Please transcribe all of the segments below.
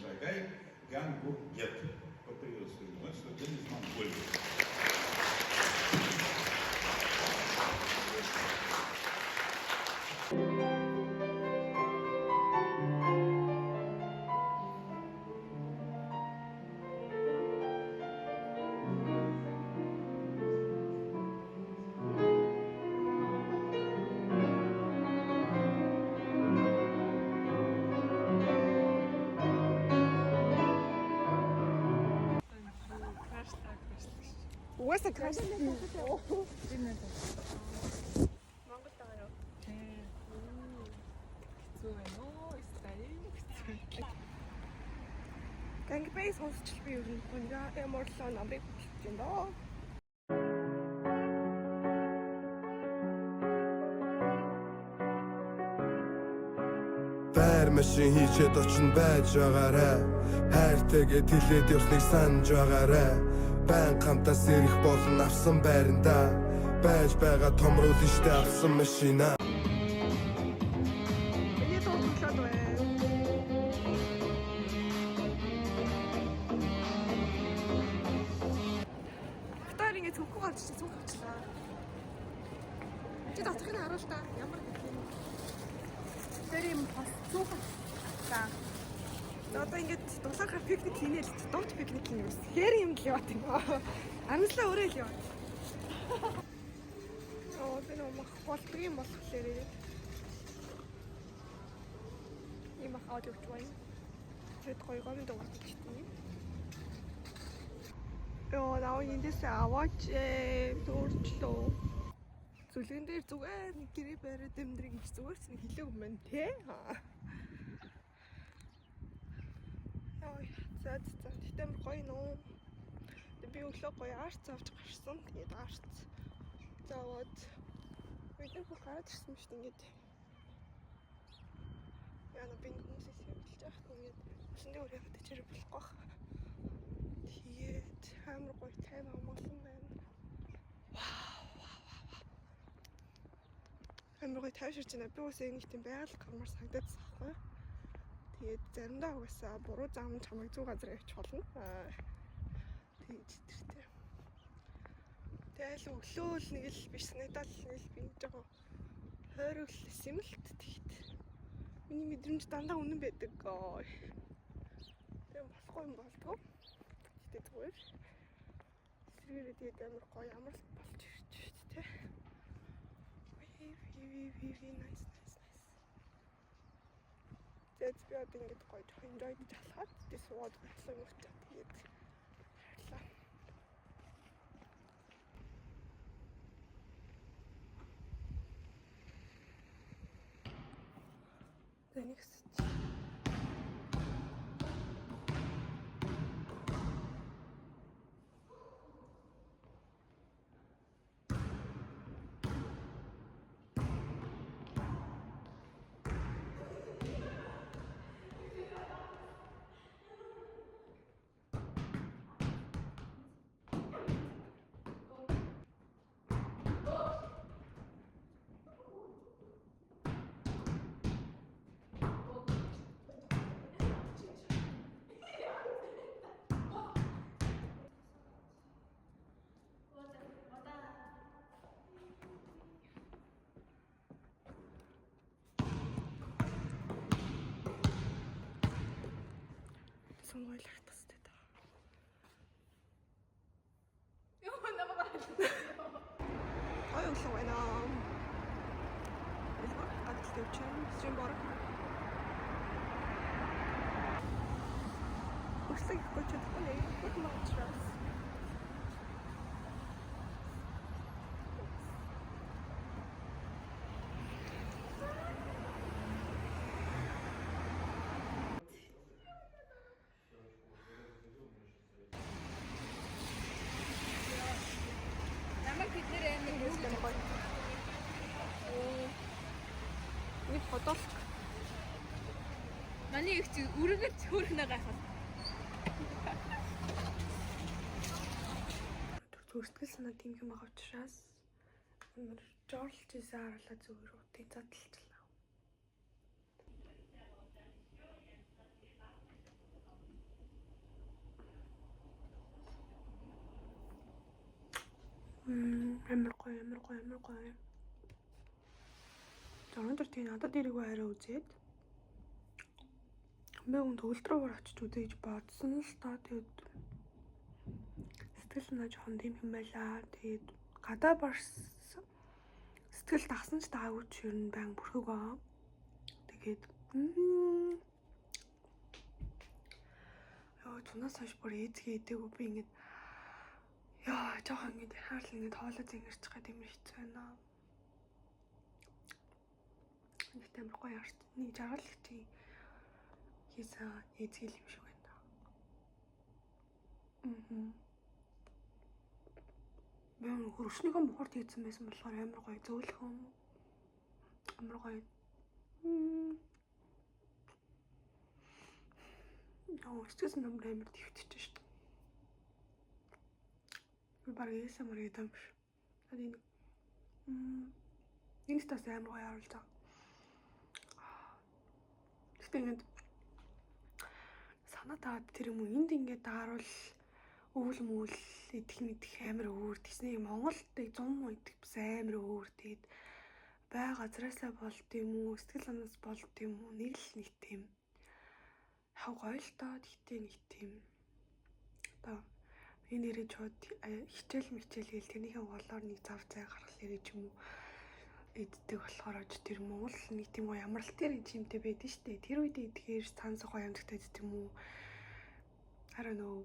шагает, гангу нет. Поприветствуем, что Денис Монголия. Угаасаа краш. Монгол таараа. Хэцүү байна уу? Стайл хэцүү. Гангбей сонсч би юу нэг ямар л намрыг хэлж байна доо. Байр машин хийчээд очин байж байгаарай. Хайртайгээ тэлээд явсныг санаж байгаарай. Байн хамтаа сэрэх болон авсан байранда байж байгаа томруулна штэ авсан машина. Миний тооцоолоод байна. Хатаар ингэ цөөхөн гарч цөөх авчлаа. Чи татхыг нь харуул та. Ямар гэх юм. Тэр юм бас цөөх авчлаа. Одоо ингэж дулаархаар пикник хийнэ л донт пикник хийнэ юм. Хэр юм л яваад юм. Амслаа өөрөө л яваад. Оо тэр мах болтго юм болохоор ийм хаад явж байна. Тэд гоё гомд дуусах чинь. Яа, наа эндээс аваач дөрчлөө. Зүлгэн дээр зүгээр нэг гэрээ бариад дэмдрэ гэж зүгээр ч нэг хэлээг юм байна те. Ой, за тэгтээ гоё нөө. Би өглөө гоё арц авч гарсан. Тэгээд арц завод бидний бүх гараад ирсэн шүү дээ ингээд. Яна би хүмүүсээс явуулж яах вэ ингээд. Өсөндөө өөрөө ятаж ирэх болохгүй бах. Тэгээд амар гоё тайван амгалан байна. Амар гоё тайвширч байна. Би үсээ нэг тийм байгаль камер санагдаад байгаа. Тэгээд заримдаа угаасаа буруу зам чамайг зүү газар явуучих болно. Тэгээд читэртэй. Тэгэл өглөө л нэг л биш санагдал нэг л би энэ жоо хойрол симэлт тэгт. Миний мэдрэмж дандаа үнэн байдаг. Тийм болохгүй юм болдгоо. Тэгтээ зүгээр. Сэргээрээ тэгээд амар гоё амар л болж ирж шүү дээ. Nice. Тэгээд би одоо ингэж гоё enjoy гэж халахад тэгээд суугаад болсон юм чи тэгээд хайрлаа. Тэнийгс сонгойлох тастай та. Юу намайг Ой өглөө байна. Гадалд явчихсан. Стрим бороо. Өглөө ихгүй ч чадахгүй. Good morning. Нэг бодол. Манай их чи үргэлж хөөрхнө гайхал. Зүрстгэл санаа тийм юм байгаа учраас өнөр жорлж ийсэн харуулаа зүгээр утыг задлалчлаа. Амар гоё. Өнөөдөр тийм надад ирээгүй арай үзээд би хүн төгөлдрөөр очиж үзье гэж бодсон л та. Тэгээд сэтгэл нь жоохон тийм юм байлаа. Тэгээд гадаа барсан сэтгэл дагсан ч таагүй ч ер нь байн бүрхэгөө. Тэгээд тунаас хойш бүр эзгээ идээгүү би ингээд жоохон ингээд хаалт ингээд хоолой зингэрч байгаа юм хэцүү байна. Нэг амар гоё арт. Нэг жаргалагчийн хийсэн эзгэл юм шиг байна. Мөн хөршнийхөө мухарт хийсэн байсан болохоор амар гоё зөөлхөн. Амар гоё. Өчигдөр номер амар твитэж шүү дээ. Би бараг яасан мөр гэдэг юм биш. Тэгээд энэ тас амар гоё харуулж байгаа. Тэгтээ санаа таад тэр юм уу энд ингээд дааруул өвөл идэх мэдэх амар өөр. Тэсний Монголд 100 идэх бас амар өөр. Тэгээд бай газраасаа болд юм уу, сэтгэл санаас болд юм уу, нэг л нэг тийм хав гоё л доо. Тэгтээ нэг тийм одоо энэ нэрээ чод хичээл гээл тэрнийхээ голоор нэг зав зай гаргал яриж юм уу иддэг болохоор ч тэр Монгол нэг тийм гоё амралт тэр жимтэй байдэн штэ. Тэр үед идэхээр цаанаас гоё амттай идэх юм уу? I don't know.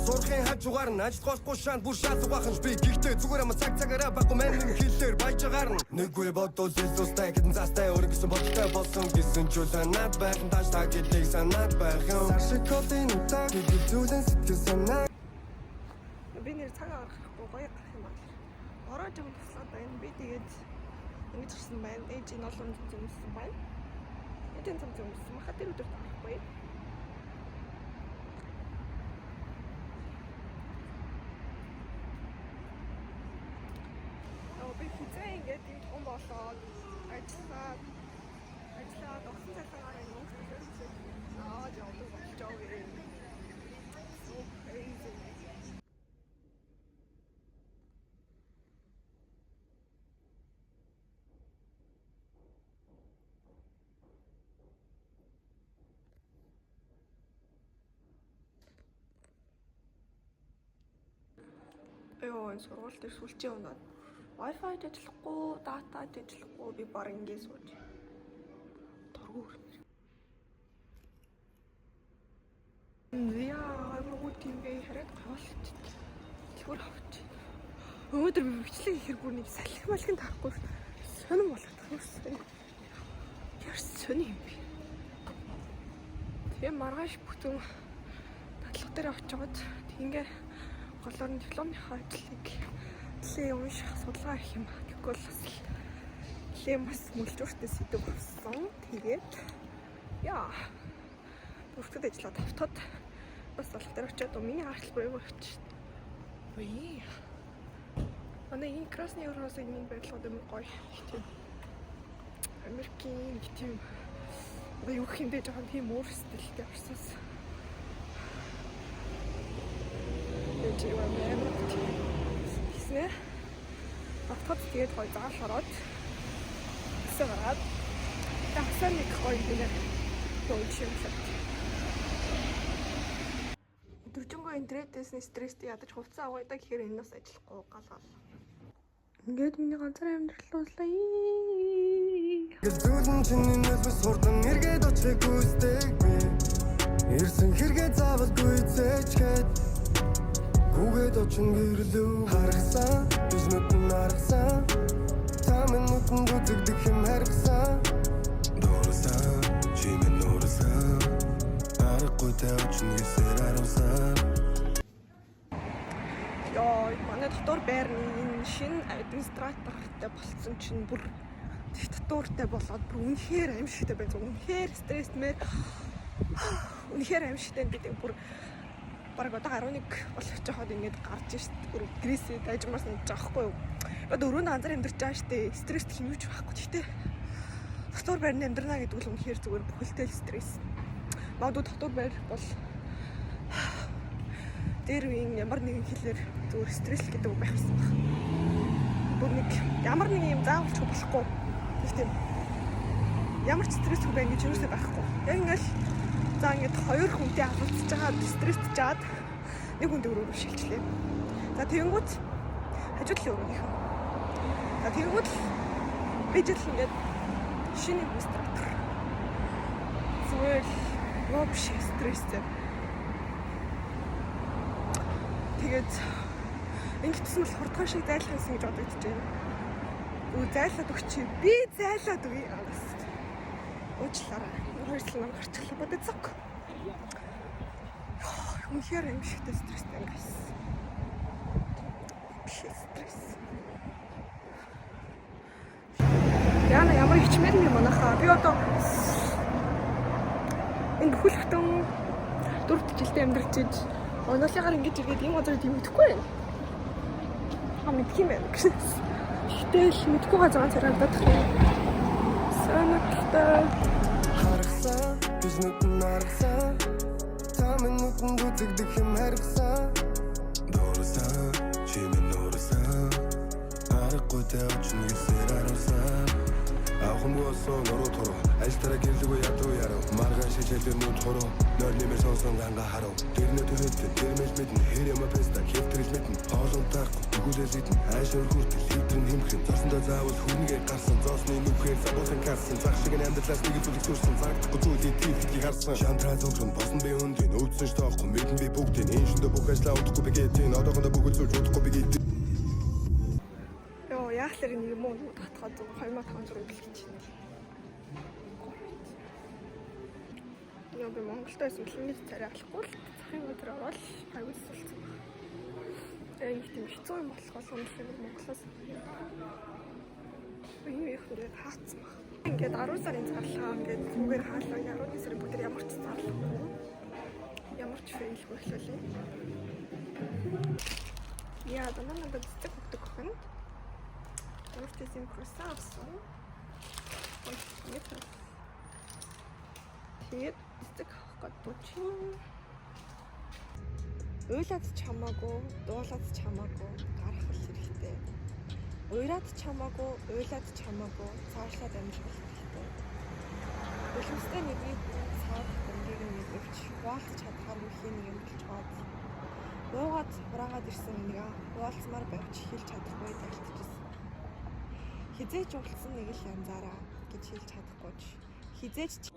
Сурахын хажуугаар нь ажилтгуулахгүй шаанд бүр шаалгахын би гихтэй зүгээр ама цагаараа баггүй мэн хэлээр баяжгаар нь нэггүй бодвол зүйлстэй гэдэн заастай өөргөсөн бодолтой болсон гэсэн ч үлэнад байх тааш та гэдгийг санаад байх юм саршикотын утаа гэдэг зүйлэн сэтгэл санаа би нэр цагаа гаргахгүй гоё гарах юм байна. Ороод юм туслаад байна. Би тэгээд ингэж ирсэн байна. Ээж энэ олон зүйлсэн байна. Эдэн зүйлсэн махад тэр өдөр гарахгүй. Би хизээ ингээд юм том болоод ажиллаад огсон цахаар юм уу жоо болж байгаа. So crazy. Сургууль дээр сүлжээ унаад Wi-Fi ажиллахгүй, дата ажиллахгүй би баг ингэ сууж. Торгуур. Яа, гот юм бэ? Хараад гоолч. Тэгвэр авч. Өнөөдөр би бичлэг хийхэр бүр нэг салхи малхин тарахгүй сонирн болоод тахсан. Яар сони юм бэ? Тэгээ маргааш бүтэн татлах дээр очиод тийгээ голоор нь дипломынхаа ажлыг унших судалгаа хийх юм. Тэгвэл бас мөлжүүртэй сэдв авсан. Тэгээд бүртгэд ажиллаад автод бас болох дээр очиод миний харьцал бүрийг өгч. Ой. Манай энэ красны евросын нэг байдлууд юм гоё. Тийм. Америкийн тийм юу хэмдэж байгаа тийм өөр стилтэй авсаас. Дэжиг байна. Тэснэ. Автод тэгээд гоё заал ороод сараад тахсан нэг гоё юм болчихсон. Өдөржингөө интернетээс стресстэй ядаж хувцас аваадаг гэхээр энэ бас ажиллахгүй гал. Ингээд миний ганцаар амьдрал боллоо. Гэвдүүлэн чиний нөлөөс хурдан эргээд очих гүйцэтгэх би. Ирсэн хэрэгээ заавалгүй зээчгээд гүгээд очин гэрлүү харгасан бишнүүд нь харгасан та минутанд үзэгдэх юм харгасан Арахгүй тавьчихна гэсээр харуулсан. Яа, манай дотор байрны энэ шинэ администратортай болсон чинь бүр диктатуртай болоод бүр үнэхээр аимшигтай байна. Үнэхээр стрессмээр үнэхээр аимшигтай гэдэг бүр бараг одоо 11 болох жохоод ингэж гарч шít. Бүр гэрээсээ дайжмаас нэг жаахгүй юу. Одоо өрөөнд анзаар амьдарч байгаа штэ. Стресст хэмжиж байхгүй. Гэхдээ дотор байрны амьдрна гэдэг нь үнэхээр зүгээр бүхэлдээ стресс. Магадгүй дотор байр бол дээр үеийн ямар нэгэн хэлээр зүгээр стресс гэдэг үг байх юм байна. Бүр нэг ямар нэг юм заавалч болохгүй. Тийм. Ямар ч стресс үг ингэж юусаа байхгүй. Яг ингээл за ингэж хоёр хүнтэй хамтж байгаа стрессж жаад нэг хүн дөөрөөр шилжлээ. За тэгэнгүүт хажуудлын өрөөнийх. За тэгэнгүүт би жил ингэж шинэ администратор. Зүгээр ёо биш стресстэй. Тэгээд ингэсэн бол хурдхан шиг зайлах юмсан гэж бодогдож байна. Өө зайлаад өгч би зайлаад өгье агаас. Уучлаарай. Хоёрсал нам гарчлаа бодоцог. Үнэхээр аимшигтай стресстэй ингээс. Биш стресс. Яна ямар хичмээр юм манайхаа. Би одоо энэ бүхэл бүтэн 4 жилдээ амьдарч иж оноолыгаар ингэж игээд юм газар тийм мэдэхгүй байна. Мэдх юм байна. Гэтэл мэдгүй газар царагдах юм. Санагдтаа. Харагсан, биш нүдэн харагсан. Тамын нүдэн дүзэгдэх юм харагсан. Дуурсан, чимэн дуурсан. Арахгүй тавьчихна гэсээр харуулсан. Ахын болсон ороо тороо альтара гэлгүй ядуу яруу маргаан шижэлэр нүд хороо нөр нэмэр сонсон ганга харуу тэрнэ төрөлтө тэрмэл мэдэн хэрэма песта хэвтрэл мэдэн хоолон таахгүй дүгүүлэл идэн айшэр хүртэл литрэн хэмхэн зорсондоо заавал хүнгээ гарсан зоосны нүхээр сабуусан карсан зах шиг амьдралаас нэг зүйлийг сүрсэн загдахгүй зүйлийг тийхийг харсан шантраа төгрөн босон би өндийн өвдсөн ш тоохгүй мэдэн би бүгдийн энэ шөндө бүх ажлаа удахгүй би гэдэн одоохондоо бүгд зүйл удахгүй би гэдэн яахлаар нэг юм уу татгаад 2500 бэлгэж байна. Яа би Монголд байсан хэлний царай алахгүй л захын өдөр ороод аюул болсон. Энэ тийм хэцүү юм болохоос өнөөдөр Монголоос ийм их нэр хаацсан баг. Ингээд 10 сарын зарлаа ингээд зүгээр хаалаа 11 сарын бүгд ямар ч зарлахгүй. Ямар ч фейлгүй хэлээ. Яа банана дэцдэг өгдөг байна. Можете им красавцу. Ой, нет. Тэгээд цэцэг авах гэж бодчих. Уйлаад чамаагүй, дуулаад чамаагүй гарах хэрэгтэй. Уйраад чамаагүй, уйлаад чамаагүй цаашлаад амьдрах хэрэгтэй. Үлэмстэй нэг цаад өнгийг нэг өвч хуалж чадхаар үхийн нэг юм болж байгаа. Уугаад хураагаад ирсэн нэг хуалцмаар байвч хэлж чадахгүй тайлтчихсан. Хизээч уулсан нэг л янзаараа гэж хэлж чадахгүй ч хизээч